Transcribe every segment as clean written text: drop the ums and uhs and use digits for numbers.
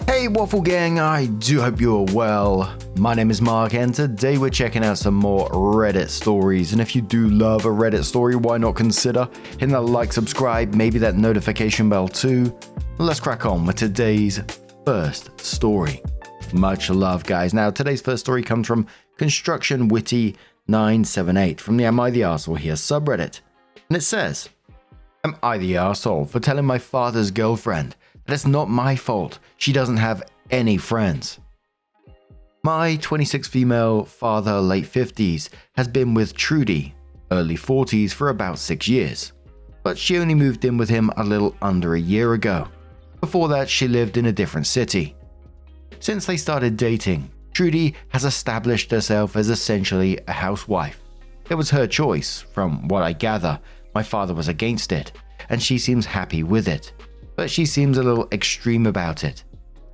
Hey Waffle Gang, I do hope you're well. My name is Mark and today we're checking out some more Reddit stories, and if you do love a Reddit story, why not consider hitting that like, subscribe, maybe that notification bell too. Let's crack on with today's first story. Much love guys. Now today's first story comes from Construction Witty 978 from the Am I the Arsehole Here subreddit, and it says, Am I the arsehole for telling my father's girlfriend that it's not my fault she doesn't have any friends? My 26 female father, late 50s, has been with Trudy, early 40s, for about 6 years, but she only moved in with him a little under a year ago. Before that, she lived in a different city. Since they started dating, Trudy has established herself as essentially a housewife. It was her choice. From what I gather, my father was against it, and she seems happy with it. But she seems a little extreme about it.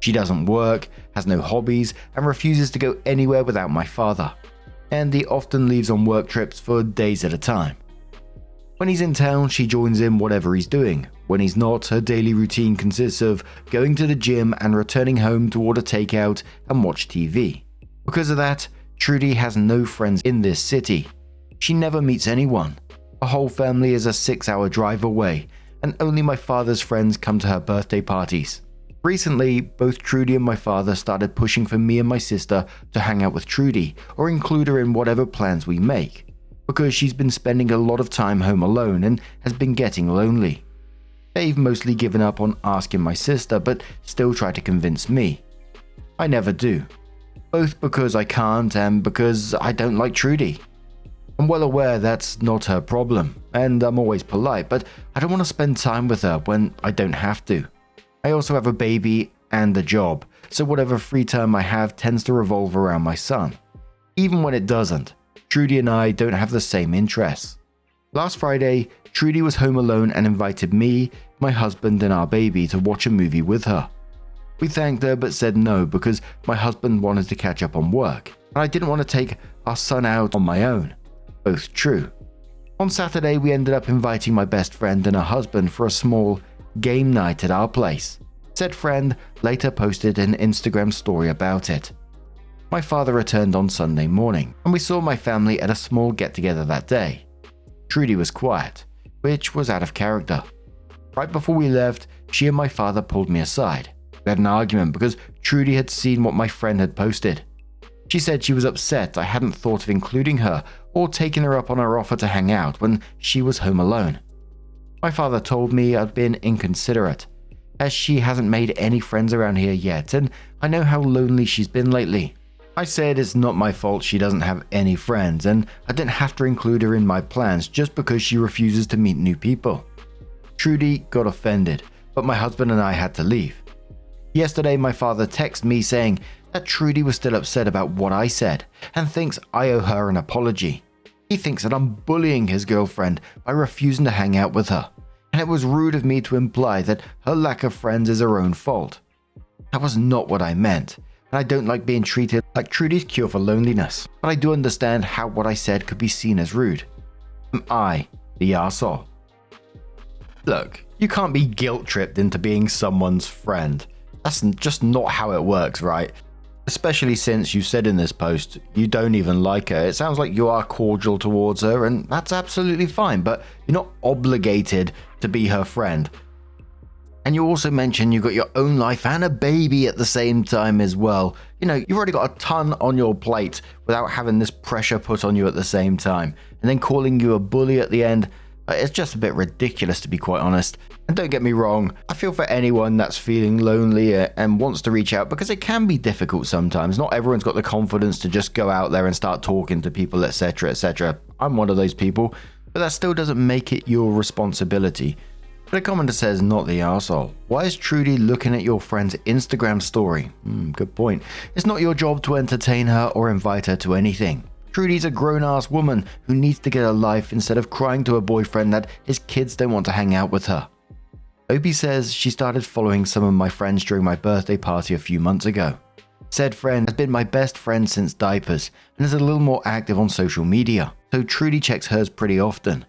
She doesn't work, has no hobbies, and refuses to go anywhere without my father. And he often leaves on work trips for days at a time. When he's in town, she joins in whatever he's doing. When he's not, her daily routine consists of going to the gym and returning home to order takeout and watch TV. Because of that, Trudy has no friends in this city. She never meets anyone. Her whole family is a 6-hour drive away, and only my father's friends come to her birthday parties. Recently, both Trudy and my father started pushing for me and my sister to hang out with Trudy or include her in whatever plans we make, because she's been spending a lot of time home alone and has been getting lonely. They've mostly given up on asking my sister, but still try to convince me. I never do, both because I can't and because I don't like Trudy. I'm well aware that's not her problem, and I'm always polite, but I don't want to spend time with her when I don't have to. I also have a baby and a job, so whatever free time I have tends to revolve around my son. Even when it doesn't, Trudy and I don't have the same interests. Last Friday, Trudy was home alone and invited me, my husband, and our baby to watch a movie with her. We thanked her but said no because my husband wanted to catch up on work, and I didn't want to take our son out on my own. Both true. On Saturday, we ended up inviting my best friend and her husband for a small game night at our place. Said friend later posted an Instagram story about it. My father returned on Sunday morning, and we saw my family at a small get-together that day. Trudy was quiet, which was out of character. Right before we left, she and my father pulled me aside. We had an argument because Trudy had seen what my friend had posted. She said she was upset I hadn't thought of including her or taking her up on her offer to hang out when she was home alone. My father told me I'd been inconsiderate, as she hasn't made any friends around here yet, and I know how lonely she's been lately. I said it's not my fault she doesn't have any friends, and I didn't have to include her in my plans just because she refuses to meet new people. Trudy got offended, but my husband and I had to leave. Yesterday, my father texted me saying that Trudy was still upset about what I said and thinks I owe her an apology. He thinks that I'm bullying his girlfriend by refusing to hang out with her, and it was rude of me to imply that her lack of friends is her own fault. That was not what I meant, and I don't like being treated like Trudy's cure for loneliness, but I do understand how what I said could be seen as rude. Am I the arsehole? Look, you can't be guilt-tripped into being someone's friend. That's just not how it works, right? Especially since you said in this post you don't even like her. It sounds like you are cordial towards her, and that's absolutely fine, but you're not obligated to be her friend. And you also mentioned you got your own life and a baby at the same time as well. You know, you've already got a ton on your plate without having this pressure put on you at the same time. And then calling you a bully at the end, it's just a bit ridiculous, to be quite honest. And don't get me wrong, I feel for anyone that's feeling lonely and wants to reach out, because it can be difficult sometimes. Not everyone's got the confidence to just go out there and start talking to people, etc, etc. I'm one of those people, but that still doesn't make it your responsibility. But a commenter says, not the arsehole. Why is Trudy looking at your friend's Instagram story? Good point. It's not your job to entertain her or invite her to anything. Trudy's a grown-ass woman who needs to get a life instead of crying to her boyfriend that his kids don't want to hang out with her. Opie says she started following some of my friends during my birthday party a few months ago. Said friend has been my best friend since diapers and is a little more active on social media, so Trudy checks hers pretty often.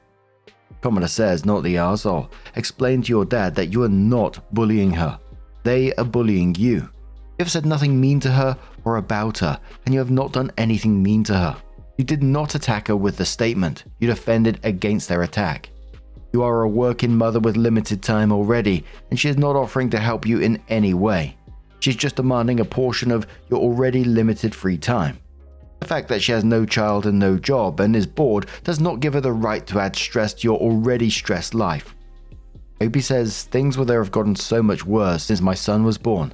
Commenter says, not the arsehole. Explain to your dad that you are not bullying her. They are bullying you. You have said nothing mean to her or about her, and you have not done anything mean to her. You did not attack her with the statement. You defended against their attack. You are a working mother with limited time already, and she is not offering to help you in any way. She's just demanding a portion of your already limited free time. The fact that she has no child and no job and is bored does not give her the right to add stress to your already stressed life. Opie says things would have gotten so much worse since my son was born.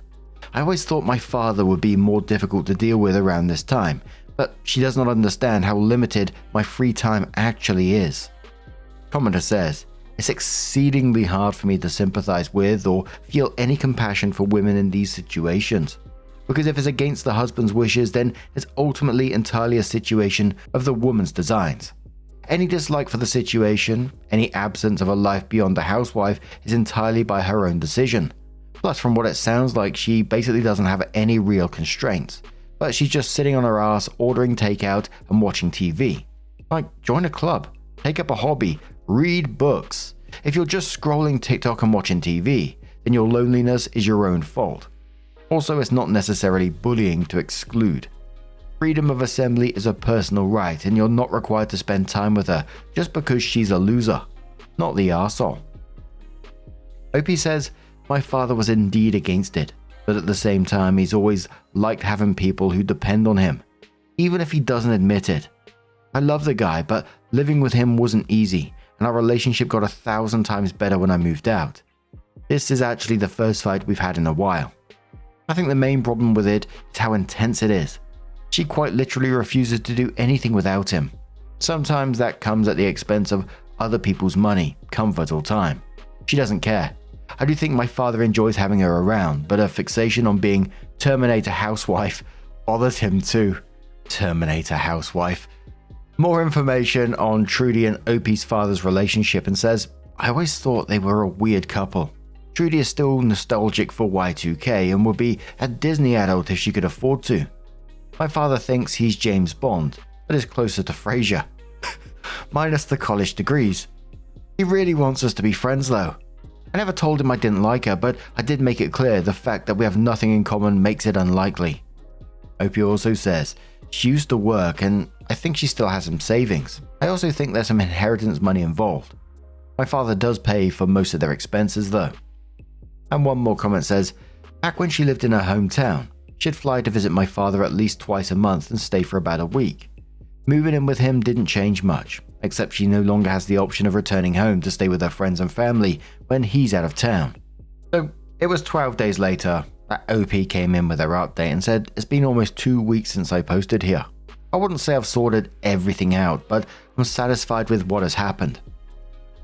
I always thought my father would be more difficult to deal with around this time, but she does not understand how limited my free time actually is. Commenter says, it's exceedingly hard for me to sympathize with or feel any compassion for women in these situations. Because if it's against the husband's wishes, then it's ultimately entirely a situation of the woman's designs. Any dislike for the situation, any absence of a life beyond the housewife is entirely by her own decision. Plus, from what it sounds like, she basically doesn't have any real constraints, but she's just sitting on her ass ordering takeout and watching TV. Like, join a club, take up a hobby, read books. If you're just scrolling TikTok and watching TV, then your loneliness is your own fault. Also, it's not necessarily bullying to exclude. Freedom of assembly is a personal right, and you're not required to spend time with her just because she's a loser, not the arsehole. Opie says, my father was indeed against it, but at the same time he's always liked having people who depend on him, even if he doesn't admit it. I love the guy, but living with him wasn't easy, and our relationship got 1,000 times better when I moved out. This is actually the first fight we've had in a while. I think the main problem with it is how intense it is. She quite literally refuses to do anything without him. Sometimes that comes at the expense of other people's money, comfort, or time. She doesn't care. I do think my father enjoys having her around, but her fixation on being Terminator housewife bothers him too. Terminator housewife. More information on Trudy and Opie's father's relationship and says, I always thought they were a weird couple. Trudy is still nostalgic for Y2K and would be a Disney adult if she could afford to. My father thinks he's James Bond, but is closer to Frasier. Minus the college degrees. He really wants us to be friends though. I never told him I didn't like her, but I did make it clear the fact that we have nothing in common makes it unlikely. Opie also says she used to work and I think she still has some savings. I also think there's some inheritance money involved. My father does pay for most of their expenses though. And one more comment says, back when she lived in her hometown, she'd fly to visit my father at least twice a month and stay for about a week. Moving in with him didn't change much, except she no longer has the option of returning home to stay with her friends and family when he's out of town. So it was 12 days later that OP came in with her update and said it's been almost 2 weeks since I posted here. I wouldn't say I've sorted everything out, but I'm satisfied with what has happened.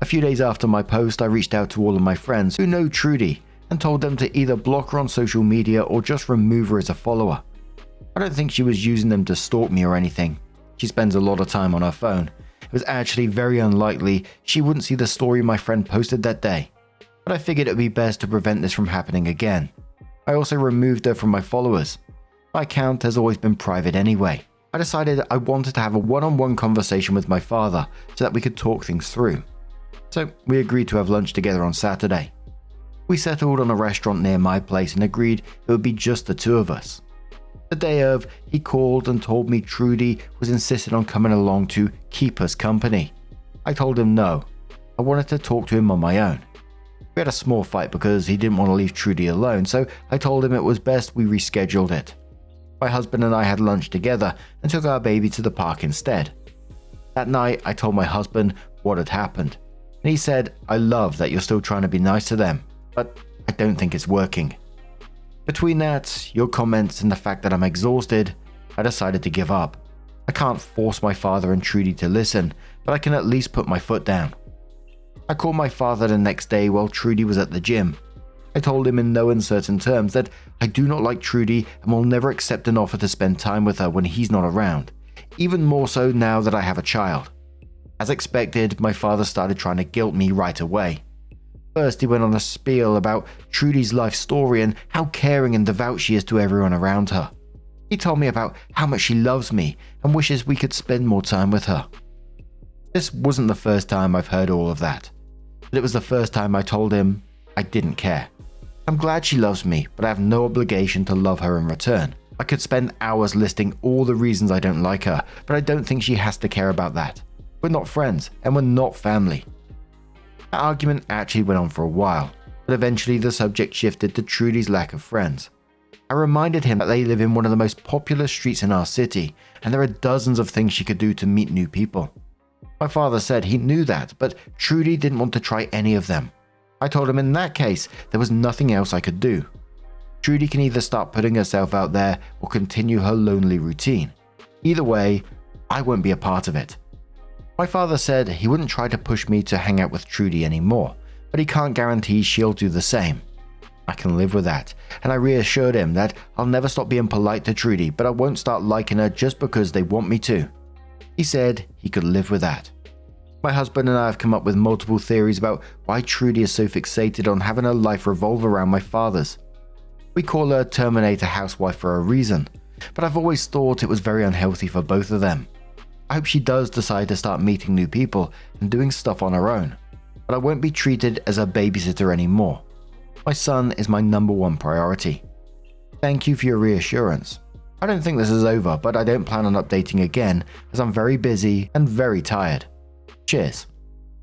A few days after my post, I reached out to all of my friends who know Trudy and told them to either block her on social media or just remove her as a follower. I don't think she was using them to stalk me or anything. She spends a lot of time on her phone. It was actually very unlikely she wouldn't see the story my friend posted that day. But I figured it would be best to prevent this from happening again. I also removed her from my followers. My account has always been private anyway. I decided I wanted to have a one-on-one conversation with my father so that we could talk things through. So we agreed to have lunch together on Saturday. We settled on a restaurant near my place and agreed it would be just the two of us. The day of, he called and told me Trudy was insisting on coming along to keep us company. I told him no. I wanted to talk to him on my own. We had a small fight because he didn't want to leave Trudy alone, so I told him it was best we rescheduled it. My husband and I had lunch together and took our baby to the park instead. That night, I told my husband what had happened, and he said, I love that you're still trying to be nice to them, but I don't think it's working. Between that, your comments, and the fact that I'm exhausted, I decided to give up. I can't force my father and Trudy to listen, but I can at least put my foot down. I called my father the next day while Trudy was at the gym. I told him in no uncertain terms that I do not like Trudy and will never accept an offer to spend time with her when he's not around, even more so now that I have a child. As expected, my father started trying to guilt me right away. First, he went on a spiel about Trudy's life story and how caring and devout she is to everyone around her. He told me about how much she loves me and wishes we could spend more time with her. This wasn't the first time I've heard all of that, but it was the first time I told him I didn't care. I'm glad she loves me, but I have no obligation to love her in return. I could spend hours listing all the reasons I don't like her, but I don't think she has to care about that. We're not friends, and we're not family. That argument actually went on for a while, but eventually the subject shifted to Trudy's lack of friends. I reminded him that they live in one of the most popular streets in our city, and there are dozens of things she could do to meet new people. My father said he knew that, but Trudy didn't want to try any of them. I told him in that case, there was nothing else I could do. Trudy can either start putting herself out there or continue her lonely routine. Either way, I won't be a part of it. My father said he wouldn't try to push me to hang out with Trudy anymore, but he can't guarantee she'll do the same. I can live with that, and I reassured him that I'll never stop being polite to Trudy, but I won't start liking her just because they want me to. He said he could live with that. My husband and I have come up with multiple theories about why Trudy is so fixated on having her life revolve around my father's. We call her Terminator housewife for a reason, but I've always thought it was very unhealthy for both of them. I hope she does decide to start meeting new people and doing stuff on her own, but I won't be treated as a babysitter anymore. My son is my #1 priority. Thank you for your reassurance. I don't think this is over, but I don't plan on updating again as I'm very busy and very tired. Cheers.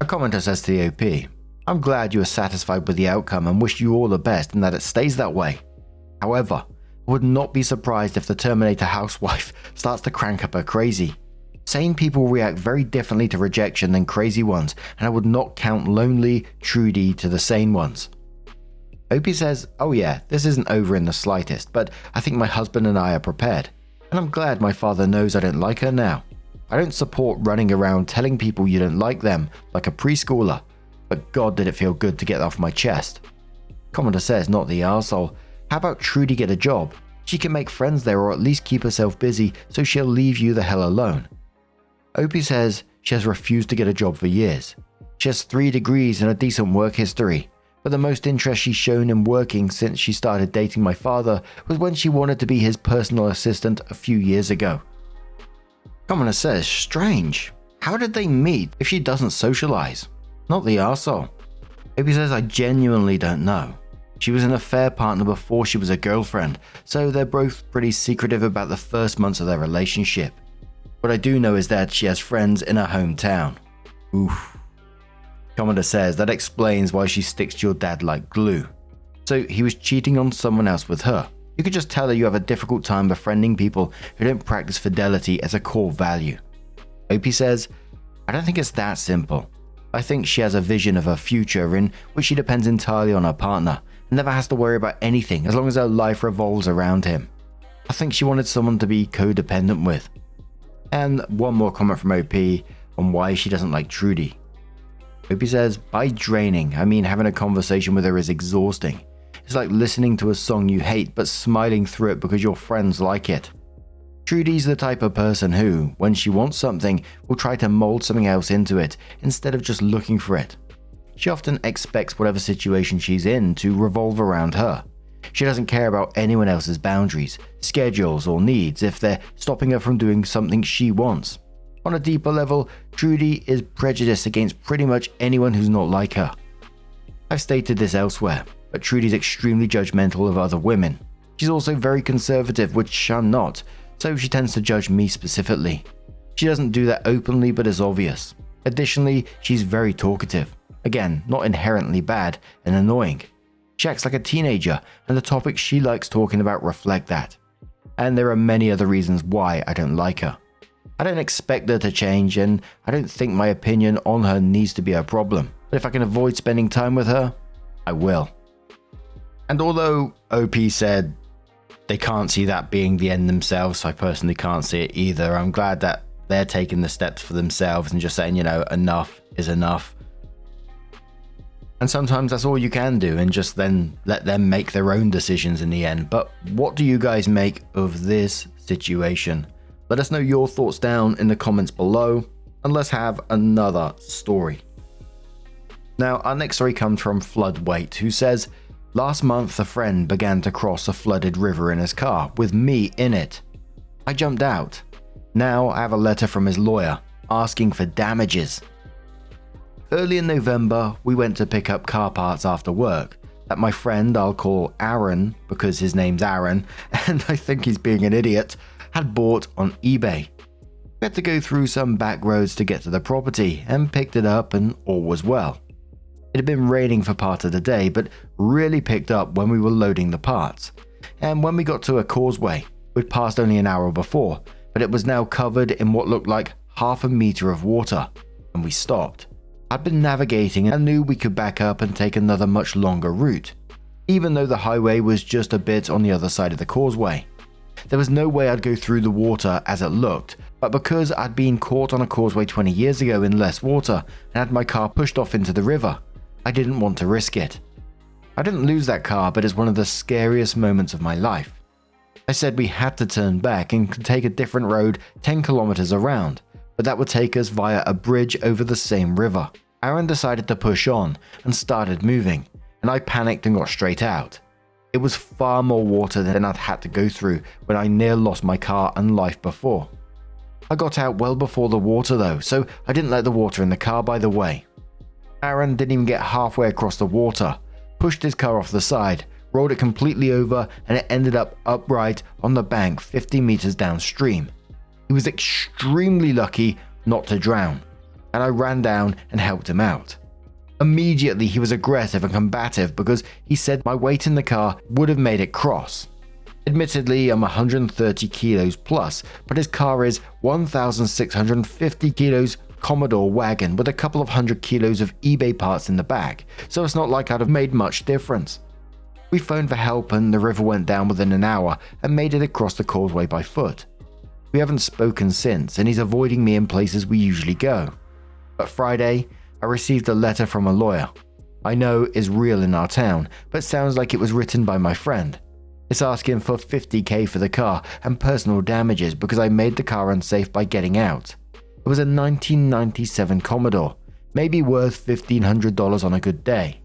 A commenter says to the OP, I'm glad you are satisfied with the outcome and wish you all the best and that it stays that way. However, I would not be surprised if the Terminator housewife starts to crank up her crazy. Sane people react very differently to rejection than crazy ones, and I would not count lonely Trudy to the sane ones. OP says, oh yeah, this isn't over in the slightest, but I think my husband and I are prepared, and I'm glad my father knows I don't like her now. I don't support running around telling people you don't like them like a preschooler, but God did it feel good to get that off my chest. Commenter says, not the arsehole. How about Trudy get a job? She can make friends there or at least keep herself busy so she'll leave you the hell alone. OP says she has refused to get a job for years. She has 3 degrees and a decent work history, but the most interest she's shown in working since she started dating my father was when she wanted to be his personal assistant a few years ago. Commenter says, strange. How did they meet if she doesn't socialize? Not the arsehole. OP says, I genuinely don't know. She was an affair partner before she was a girlfriend, so they're both pretty secretive about the first months of their relationship. What I do know is that she has friends in her hometown. Oof. Commenter says that explains why she sticks to your dad like glue. So he was cheating on someone else with her. You could just tell her you have a difficult time befriending people who don't practice fidelity as a core value. OP says, I don't think it's that simple. I think she has a vision of her future in which she depends entirely on her partner and never has to worry about anything as long as her life revolves around him. I think she wanted someone to be codependent with. And one more comment from OP on why she doesn't like Trudy. OP says, by draining, I mean having a conversation with her is exhausting. It's like listening to a song you hate but smiling through it because your friends like it. Trudy's the type of person who, when she wants something, will try to mold something else into it instead of just looking for it. She often expects whatever situation she's in to revolve around her. She doesn't care about anyone else's boundaries, schedules, or needs if they're stopping her from doing something she wants. On a deeper level, Trudy is prejudiced against pretty much anyone who's not like her. I've stated this elsewhere, but Trudy's extremely judgmental of other women. She's also very conservative, which I'm not, so she tends to judge me specifically. She doesn't do that openly, but is obvious. Additionally, she's very talkative. Again, not inherently bad and annoying. She acts like a teenager, and the topics she likes talking about reflect that. And there are many other reasons why I don't like her. I don't expect her to change, and I don't think my opinion on her needs to be a problem. But if I can avoid spending time with her, I will. And although OP said they can't see that being the end themselves, I personally can't see it either. I'm glad that they're taking the steps for themselves and just saying, enough is enough. And sometimes that's all you can do, and just then let them make their own decisions in the end. But what do you guys make of this situation? Let us know your thoughts down in the comments below, and let's have another story. Now, our next story comes from Floodweight, who says, last month a friend began to cross a flooded river in his car with me in it. I jumped out. Now I have a letter from his lawyer asking for damages. Early in November, we went to pick up car parts after work. that my friend, I'll call Aaron because his name's Aaron, and I think he's being an idiot, had bought on eBay. We had to go through some back roads to get to the property and picked it up and all was well. It had been raining for part of the day but really picked up when we were loading the parts. And when we got to a causeway, we'd passed only an hour before, but it was now covered in what looked like half a meter of water, and we stopped. I'd been navigating and knew we could back up and take another much longer route, even though the highway was just a bit on the other side of the causeway. There was no way I'd go through the water as it looked, but because I'd been caught on a causeway 20 years ago in less water and had my car pushed off into the river, I didn't want to risk it. I didn't lose that car, but it's one of the scariest moments of my life. I said we had to turn back and could take a different road 10 kilometers around, but that would take us via a bridge over the same river. Aaron decided to push on and started moving, and I panicked and got straight out. It was far more water than I'd had to go through when I near lost my car and life before. I got out well before the water though, so I didn't let the water in the car by the way. Aaron didn't even get halfway across the water, pushed his car off the side, rolled it completely over, and it ended up upright on the bank 50 meters downstream. He was extremely lucky not to drown, and I ran down and helped him out. Immediately he was aggressive and combative because he said my weight in the car would have made it cross. Admittedly, I'm 130 kilos plus, but his car is 1,650 kilos Commodore wagon with a couple of 100 kilos of eBay parts in the back, so it's not like I'd have made much difference. We phoned for help and the river went down within an hour and made it across the causeway by foot. We haven't spoken since and he's avoiding me in places we usually go. But Friday, I received a letter from a lawyer I know is real in our town, but sounds like it was written by my friend. It's asking for $50,000 for the car and personal damages because I made the car unsafe by getting out. It was a 1997 Commodore, maybe worth $1,500 on a good day.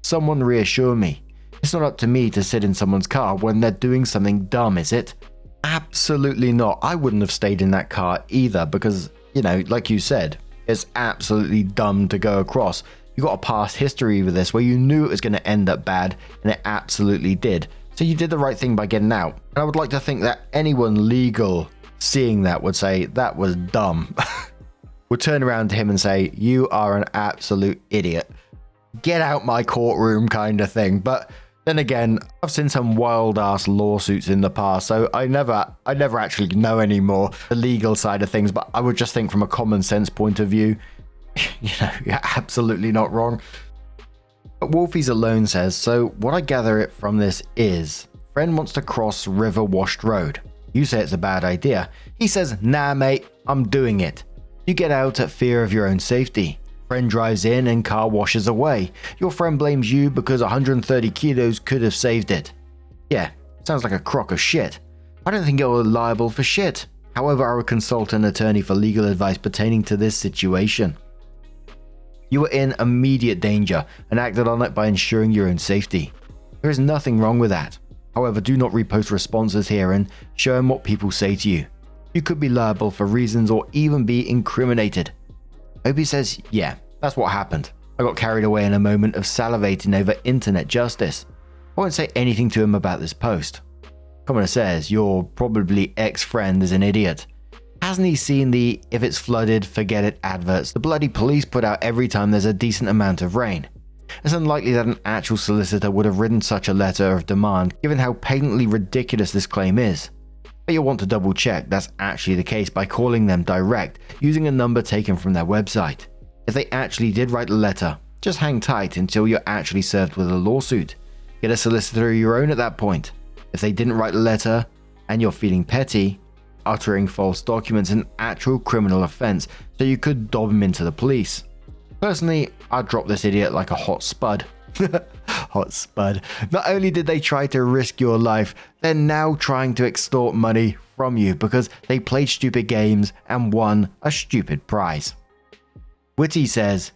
Someone reassure me. It's not up to me to sit in someone's car when they're doing something dumb, is it? Absolutely not. I wouldn't have stayed in that car either because, like you said, it's absolutely dumb to go across. You got a past history with this where you knew it was going to end up bad, and it absolutely did. So you did the right thing by getting out. And I would like to think that anyone legal seeing that would say that was dumb. Would turn around to him and say, you are an absolute idiot. Get out my courtroom kind of thing. But then again, I've seen some wild ass lawsuits in the past, so I never actually know anymore the legal side of things, but I would just think from a common sense point of view, you're absolutely not wrong. But Wolfies Alone says, so what I gather it from this is, friend wants to cross river washed road. You say it's a bad idea. He says, nah mate, I'm doing it. You get out at fear of your own safety. Friend drives in and car washes away. Your friend blames you because 130 kilos could have saved it. Yeah, sounds like a crock of shit. I don't think you're liable for shit. However, I would consult an attorney for legal advice pertaining to this situation. You were in immediate danger and acted on it by ensuring your own safety. There is nothing wrong with that. However, do not repost responses here and show him what people say to you. You could be liable for reasons or even be incriminated. Opie says, yeah, that's what happened. I got carried away in a moment of salivating over internet justice. I won't say anything to him about this post. Commenter says, your probably ex-friend is an idiot. Hasn't he seen the if it's flooded, forget it adverts the bloody police put out every time there's a decent amount of rain? It's unlikely that an actual solicitor would have written such a letter of demand given how patently ridiculous this claim is. But you'll want to double check that's actually the case by calling them direct using a number taken from their website. If they actually did write the letter, just hang tight until you're actually served with a lawsuit. Get a solicitor of your own at that point. If they didn't write the letter and you're feeling petty, uttering false documents an actual criminal offense, so you could dob him into the police. Personally, I'd drop this idiot like a hot spud. Hot spud. Not only did they try to risk your life, they're now trying to extort money from you because they played stupid games and won a stupid prize. Witty says,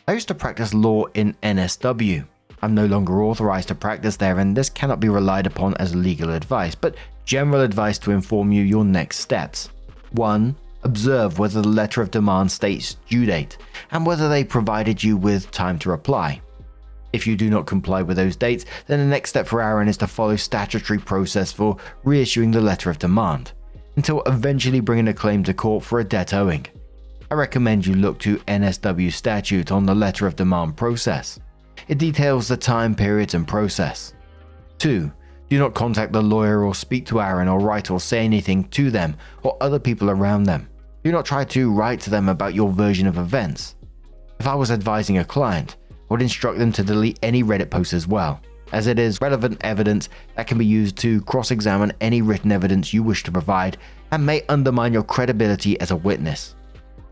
I used to practice law in NSW. I'm no longer authorized to practice there and this cannot be relied upon as legal advice, but general advice to inform you your next steps. 1. Observe whether the letter of demand states due date and whether they provided you with time to reply. If you do not comply with those dates, then the next step for Aaron is to follow statutory process for reissuing the letter of demand, until eventually bringing a claim to court for a debt owing. I recommend you look to NSW statute on the letter of demand process. It details the time periods and process. 2. Do not contact the lawyer or speak to Aaron or write or say anything to them or other people around them. Do not try to write to them about your version of events. If I was advising a client, I would instruct them to delete any Reddit posts as well, as it is relevant evidence that can be used to cross-examine any written evidence you wish to provide and may undermine your credibility as a witness.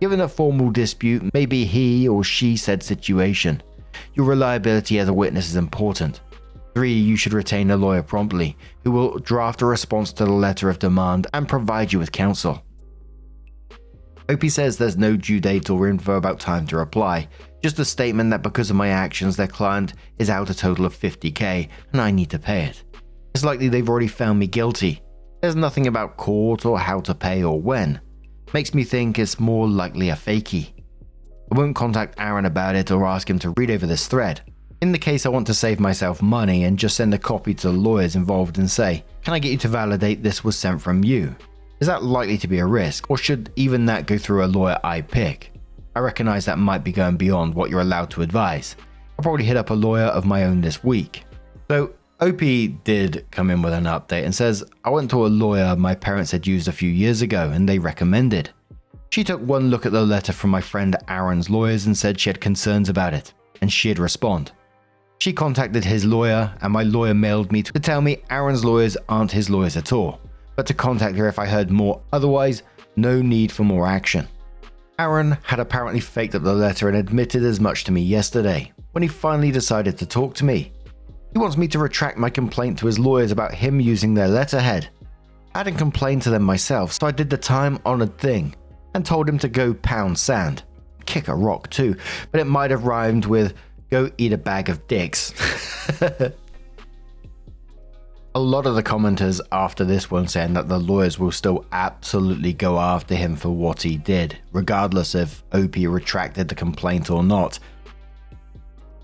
Given a formal dispute may be he or she said situation, your reliability as a witness is important. 3. You should retain a lawyer promptly, who will draft a response to the letter of demand and provide you with counsel. OP says there's no due date or info about time to reply, just a statement that because of my actions their client is out a total of $50,000 and I need to pay it. It's likely they've already found me guilty. There's nothing about court or how to pay or when. Makes me think it's more likely a fakie. I won't contact Aaron about it or ask him to read over this thread. In the case I want to save myself money and just send a copy to the lawyers involved and say, can I get you to validate this was sent from you? Is that likely to be a risk, or should even that go through a lawyer I pick? I recognize that might be going beyond what you're allowed to advise. I'll probably hit up a lawyer of my own this week. So OP did come in with an update and says, I went to a lawyer my parents had used a few years ago and they recommended. She took one look at the letter from my friend Aaron's lawyers and said she had concerns about it, and she'd respond. She contacted his lawyer and my lawyer mailed me to tell me Aaron's lawyers aren't his lawyers at all, but to contact her if I heard more, otherwise no need for more action. Aaron had apparently faked up the letter and admitted as much to me yesterday, when he finally decided to talk to me. He wants me to retract my complaint to his lawyers about him using their letterhead. I hadn't complained to them myself, so I did the time-honored thing and told him to go pound sand. Kick a rock too, but it might have rhymed with go eat a bag of dicks. A lot of the commenters after this one saying that the lawyers will still absolutely go after him for what he did, regardless if OP retracted the complaint or not.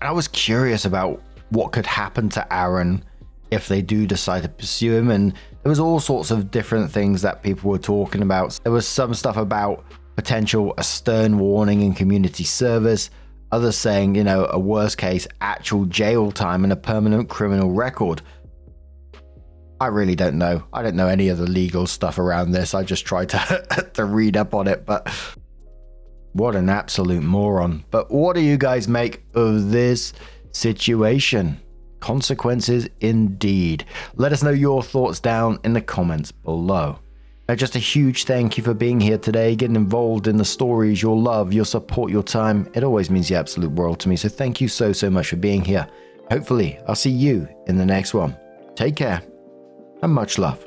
I was curious about what could happen to Aaron if they do decide to pursue him, and there was all sorts of different things that people were talking about. There was some stuff about potential a stern warning in community service, others saying, a worst case actual jail time and a permanent criminal record. I really don't know. I don't know any of the legal stuff around this. I just tried to read up on it, but what an absolute moron. But what do you guys make of this situation? Consequences indeed. Let us know your thoughts down in the comments below. Now, just a huge thank you for being here today, getting involved in the stories, your love, your support, your time. It always means the absolute world to me. So thank you so much for being here. Hopefully, I'll see you in the next one. Take care and much love.